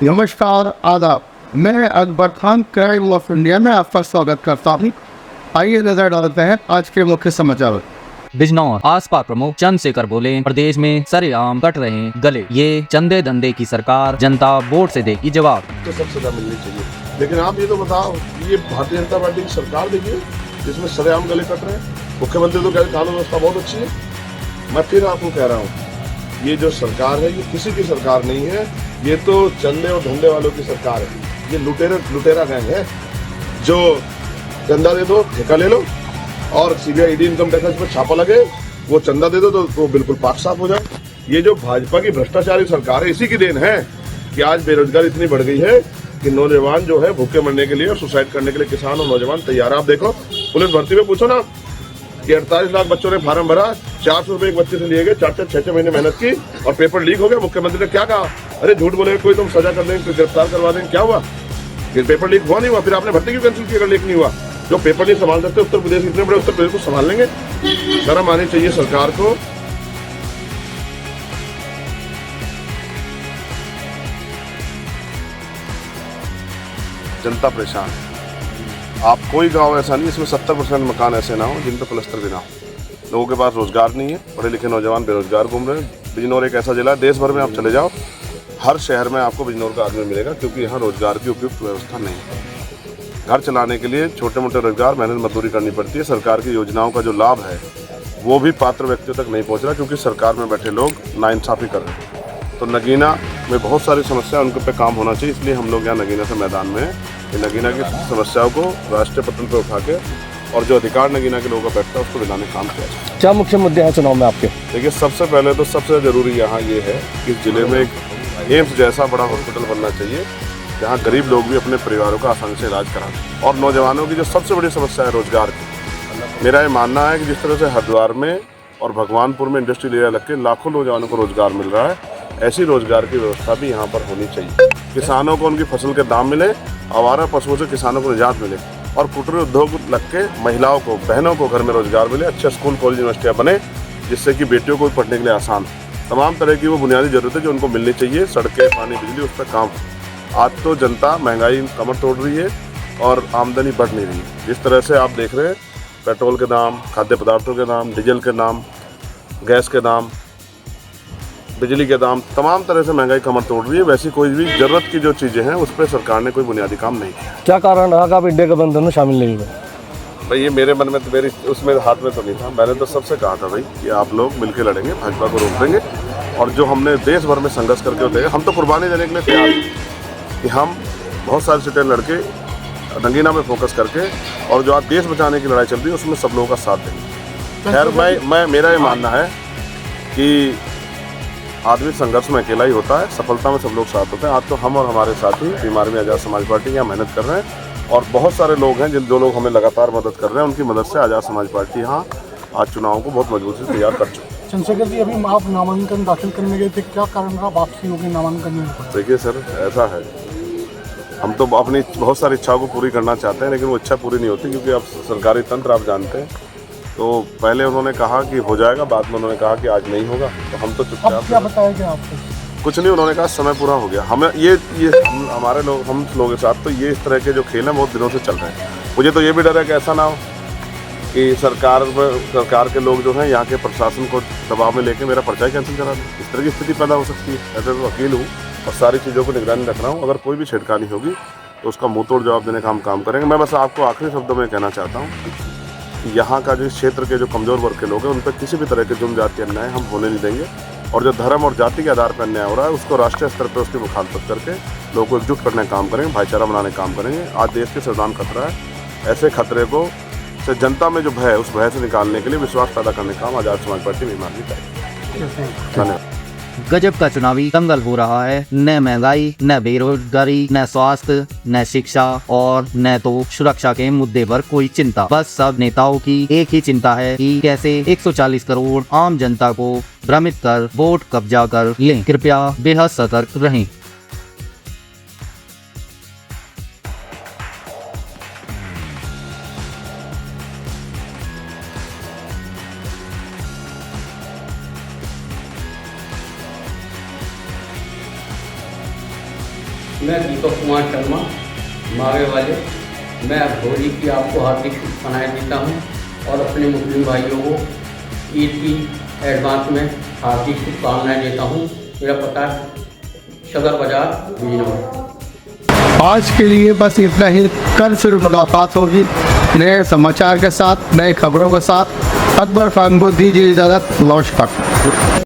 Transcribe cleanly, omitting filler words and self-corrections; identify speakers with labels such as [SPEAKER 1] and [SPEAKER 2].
[SPEAKER 1] नमस्कार, आदाब। मैं Akbar Khan crime of India में आपका स्वागत करता हूँ। आइए नजर डालते हैं आज के मुख्य समाचार।
[SPEAKER 2] बिजनौर आसपा प्रमुख चंद्रशेखर बोले, प्रदेश में सरेआम कट रहे गले, ये चंदे धंधे की सरकार, जनता वोट से देगी जवाब।
[SPEAKER 3] तो सब सजा मिलनी चाहिए, लेकिन आप ये तो बताओ, ये भारतीय जनता पार्टी की सरकार देखिए जिसमें सरेआम गले कट रहे हैं। मुख्यमंत्री तो कह रहे कानून व्यवस्था बहुत अच्छी है। मैं फिर आपको कह रहा हूँ, ये जो सरकार है ये किसी की सरकार नहीं है, ये तो चंदे और धंधे वालों की सरकार है। ये लुटेरा गैंग है जो चंदा दे दो, ठेका ले लो और सीबीआई ईडी इनकम टैक्स पर छापा लगे, वो चंदा दे दो तो बिल्कुल पाक साफ हो जाए। ये जो भाजपा की भ्रष्टाचारी सरकार है, इसी की देन है कि आज बेरोजगारी इतनी बढ़ गई है कि नौजवान जो है भूखे मरने के लिए और सुसाइड करने के लिए किसान और नौजवान तैयार है। आप देखो पुलिस भर्ती में पूछो ना कि 48 लाख बच्चों ने फार्म भरा, 400 रुपए एक बच्चे से लिए गए, 4-6 महीने मेहनत की और पेपर लीक हो गया। मुख्यमंत्री ने क्या कहा, अरे झूठ बोलेगा कोई, तुम सजा कर देंगे, गिरफ्तार करवा देंगे। क्या हुआ, फिर पेपर लीक हुआ नहीं हुआ, फिर आपने भर्ती क्यों कैंसिल की अगर लीक नहीं हुआ? जो पेपर नहीं संभाल सकते उत्तर प्रदेश, इतने बड़े उत्तर प्रदेश को संभाल लेंगे? शर्म आनी चाहिए सरकार को। जनता परेशान है। आप कोई गांव ऐसा नहीं इसमें 70% मकान ऐसे ना हो जिन पर प्लस्तर भी ना हो। लोगों के पास रोजगार नहीं है, पढ़े लिखे नौजवान बेरोजगार घूम रहे हैं। बिजनौर एक ऐसा जिला है, देश भर में आप चले जाओ, हर शहर में आपको बिजनौर का आदमी मिलेगा, क्योंकि यहाँ रोजगार की उपयुक्त व्यवस्था नहीं है। घर चलाने के लिए छोटे मोटे रोजगार, मेहनत मजदूरी करनी पड़ती है। सरकार की योजनाओं का जो लाभ है वो भी पात्र व्यक्तियों तक नहीं पहुँच रहा, क्योंकि सरकार में बैठे लोग नाइंसाफ़ी कर रहे हैं। तो नगीना में बहुत सारी समस्या, उनके पे काम होना चाहिए। इसलिए हम लोग यहाँ नगीना से मैदान में हैं कि नगीना की समस्याओं को राष्ट्रीय पटल पर उठा के और जो अधिकार नगीना के लोगों का बैठता है उसको दिलाने का काम किया जाए।
[SPEAKER 4] क्या मुख्य मुद्दे हैं चुनाव में आपके?
[SPEAKER 3] देखिए, सबसे पहले तो सबसे ज़रूरी यहाँ ये है कि जिले में एक एम्स जैसा बड़ा हॉस्पिटल बनना चाहिए, जहाँ गरीब लोग भी अपने परिवारों का आसानी से इलाज करा दें। और नौजवानों की जो सबसे बड़ी समस्या है रोजगार की, मेरा ये मानना है कि जिस तरह से हरिद्वार में और भगवानपुर में इंडस्ट्रियल एरिया लग के लाखों नौजवानों को रोजगार मिल रहा है, ऐसी रोजगार की व्यवस्था भी यहाँ पर होनी चाहिए। किसानों को उनकी फसल के दाम मिले, आवारा पशुओं से किसानों को निजात मिले और कुटीर उद्योग लग के महिलाओं को, बहनों को घर में रोजगार मिले। अच्छे स्कूल कॉलेज यूनिवर्सिटियाँ बने जिससे कि बेटियों को भी पढ़ने के लिए आसान, तमाम तरह की वो बुनियादी जरूरतें जो उनको मिलनी चाहिए, सड़कें, पानी, बिजली, उस पर काम। आज तो जनता महंगाई कमर तोड़ रही है और आमदनी बढ़ नहीं रही है। जिस तरह से आप देख रहे हैं, पेट्रोल के दाम, खाद्य पदार्थों के दाम, डीजल के दाम, गैस के दाम, बिजली के दाम, तमाम तरह से महंगाई कमर तोड़ रही है। वैसी कोई भी जरूरत की जो चीज़ें हैं उस पर सरकार ने कोई बुनियादी काम नहीं किया।
[SPEAKER 4] क्या कारण रहा कि आप इंडिया गठबंधन में शामिल नहीं हुए?
[SPEAKER 3] भाई ये मेरे मन में तो, मेरी उसमें हाथ में तो नहीं था। मैंने तो सबसे कहा था भाई कि आप लोग मिलकर लड़ेंगे, भाजपा को रोक देंगे और जो हमने देश भर में संघर्ष करके होते हैं, हम तो कुर्बानी देने के लिए तैयार हैं कि हम बहुत सारी सीटें लड़के नगीना में फोकस करके, और जो आज देश बचाने की लड़ाई चल रही है उसमें सब लोगों का साथ देंगे। खैर, मेरा ये मानना है कि आदमी संघर्ष में अकेला ही होता है, सफलता में सब लोग साथ होते हैं। आज तो हम और हमारे साथी बीमारी में आज़ाद समाज पार्टी यहाँ मेहनत कर रहे हैं और बहुत सारे लोग हैं जो लोग हमें लगातार मदद कर रहे हैं। उनकी मदद से आज़ाद समाज पार्टी यहाँ आज चुनावों को बहुत मजबूती से तैयार कर चुकी है।
[SPEAKER 5] चंद्रशेखर जी, अभी आप नामांकन दाखिल करने गए थे, क्या कारण रहा वापसी होगी नामांकन में?
[SPEAKER 3] देखिए सर, ऐसा है, हम तो अपनी बहुत सारी इच्छाओं को पूरी करना चाहते हैं, लेकिन वो इच्छा पूरी नहीं होती, क्योंकि अब सरकारी तंत्र आप जानते हैं। तो पहले उन्होंने कहा कि हो जाएगा, बाद में उन्होंने कहा कि आज नहीं होगा, तो हम तो चुपचाप।
[SPEAKER 5] क्या बताया गया आपको?
[SPEAKER 3] कुछ नहीं, उन्होंने कहा समय पूरा हो गया। हमें हमारे लोग, हम लोगों के साथ तो ये इस तरह के जो खेल हैं बहुत दिनों से चल रहे हैं। मुझे तो ये भी डर है कि ऐसा ना हो कि सरकार के लोग जो हैं यहाँ के प्रशासन को दबाव में लेके मेरा पर्चा कैंसिल करा दें। इस तरह की स्थिति पैदा हो सकती है। ऐसे तो वकील हूँ और सारी चीज़ों को निगरानी रख रहा हूँ। अगर कोई भी छेड़खानी होगी तो उसका मुँह तोड़ जवाब देने का हम काम करेंगे। मैं बस आपको आखिरी शब्दों में कहना चाहता हूँ कि यहाँ का जो क्षेत्र के जो कमज़ोर वर्ग के लोग हैं उन पर किसी भी तरह के जुर्म, जाति, अन्याय हम होने नहीं देंगे। और जो धर्म और जाति के आधार पर अन्याय हो रहा है उसको राष्ट्रीय स्तर पर उसकी मुखालफत करके लोगों को एकजुट करने का काम करेंगे, भाईचारा बनाने का काम करेंगे। आज देश के संविधान खतरा है, ऐसे खतरे को से जनता में जो भय है उस भय से निकालने के लिए विश्वास पैदा करने का काम आज़ाद समाज पार्टी में ईमानदारी करेगी। धन्यवाद।
[SPEAKER 2] गजब का चुनावी दंगल हो रहा है। न महंगाई, न बेरोजगारी, न स्वास्थ्य, न शिक्षा और न तो सुरक्षा के मुद्दे पर कोई चिंता। बस सब नेताओं की एक ही चिंता है कि कैसे 140 करोड़ आम जनता को भ्रमित कर वोट कब्जा कर लें। कृपया बेहद सतर्क रहें।
[SPEAKER 6] मैं दीपक कुमार शर्मा मावे वाले। मैं होली की आपको हार्दिक शुभकामनाएं देता हूं और अपने मुस्लिम भाइयों को ईद की एडवांस में हार्दिक शुभकामनाएं देता हूं। मेरा पता सदर बाजार बिजनौर।
[SPEAKER 1] आज के लिए बस इतना ही। कल फिर मुलाकात होगी नए समाचार के साथ, नए खबरों के साथ। अकबर खान को दीजिए इजाज़त। नमस्कार।